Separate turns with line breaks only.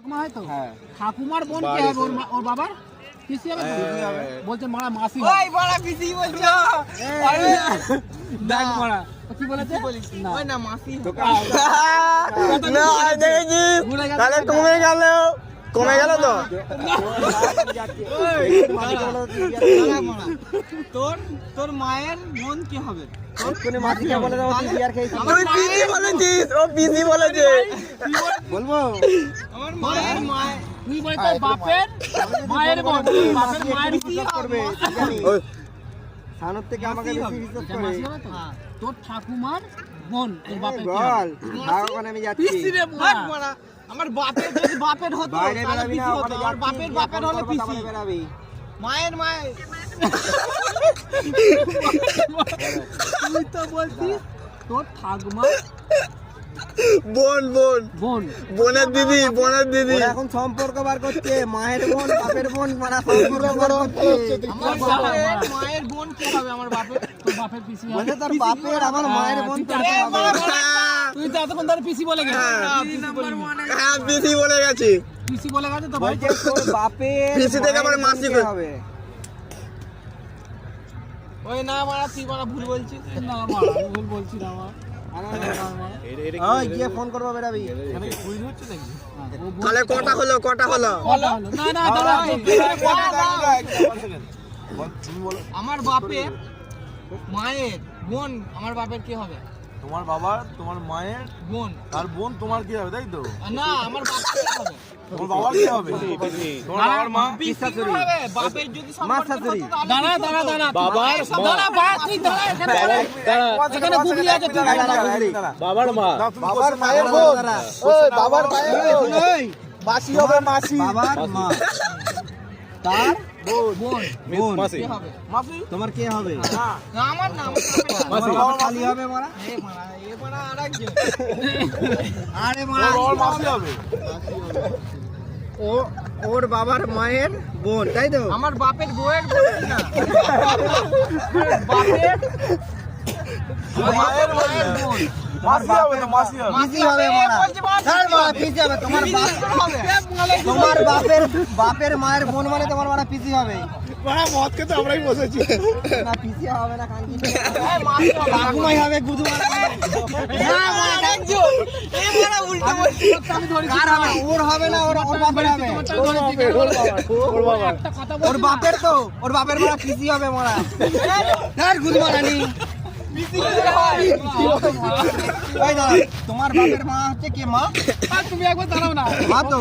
হ্যাঁ
ঠাকুমার বোন কে হবে ওর বাবার পিসি হবে বলছে মারা মাসি
ওই বড় পিসি বলছো
দেখ মারা কি বলেছে না
ওই না মাসি
না দেখেছি তাহলে কমে গেল তো
তোর মায়ের বোন কি হবে
কোনে মাসিকে বলে দাও তুই বিয়ার খেয়েছিস তুই পিসি বলেছিস ও পিসি বলেছে বলবো
আমার মায়ের
তুই বলে তোর বাপের মায়ের বোন বাপের মায়ের
বিশ্বাস করবে ওই সানর থেকে আমাকে বেশি বিশ্বাস করে
তোর ঠাকুমার বোন তোর বাপের কি
বল ভাগবান আমি যাচ্ছি
পিসি রে
মারা আমার বাপের যদি বাপের হতো
বাইরে
তাহলে
বেরাবি না
পিসি হতো
ওখানে
আর বাপের হলে পিসি
বেরাবি
মায়ের
তুই তো বলছিস তোর ঠাকুমা
বোন বোনের দিদি ওরা এখন সম্পর্ক বার করছে মায়ের বোন বাপের বোন মানে সম্পর্ক বার করছে
আমার মায়ের বোন কি হবে আমার বাপের
তোর বাপের পিসি হবে
বলে তোর বাপের আমার মায়ের বোন তো
তুই তো এতক্ষণ ধরে পিসি বলে গেছিস
হ্যাঁ পিসি বলে গেছি
পিসি বলে গেছে তো
বলছে তোর বাপের পিসি থেকে আমার মাসি হবে
ওই না মারা তুই মারা ভুল বলছিস
না মারা আমি ভুল বলছি না মারা
ওই গিয়ে ফোন করবো বেরাবি
তাহলে
কটা হলো
না না দাঁড়া
আমার বাপের মায়ের বোন আমার বাপের কি হবে
তোমার বাবার তোমার মায়ের
বোন
আর বোন তোমার কি হবে তাই তো
না আমার বাপের কি হবে
তোমার বাবার কি হবে তোমার বাবার মা
পিসি কি হবে বাপের যদি সম্পর্ক হতো তাহলে
দাঁড়া
বাবার
দাঁড়া বাস তুই দাঁড়া এখানে গুগলি আছে তুই
বাবার মা
বাবার মায়ের বোন ওই বাবার মায়ের বোন ওই মাসি হবে মাসি বাবার মা তার বোন
মাসি
কি হবে
মাসি
তোমার কে হবে
না আমার না আমার
তোমার বাবা কালি হবে মারা
এ মারা আরেকজন
আরে মারা
তোমার মাসি হবে
ও ওর বাবার মায়ের বোন তাই তো
আমার বাপের বউয়ের বোন কি না বাপের
মায়ের বোন মাসি হবে তো মাসি হবে
মাসি হবে মারা তার মারা পিসি হবে তোমার বাপের মায়ের বোন মানে তোমার মারা পিসি হবে
মারা মদ খেতে আমরাই বসেছি
না পিসি হবে না কাঞ্জি
মাসি হবে
কাকুমাই হবে গুদু মারা
না মারা একজন এই মারা উল্টো বলছি
কার হবে ওর হবে না ওর বাপের হবে
ওর বাবা
একটা কথা
ওর বাপের তো ওর বাপের মারা পিসি হবে মারা তার গুদু মারানি তোমার বাপের মা হচ্ছে কে মা
তুমি একবার দাঁড়াও না
মা তো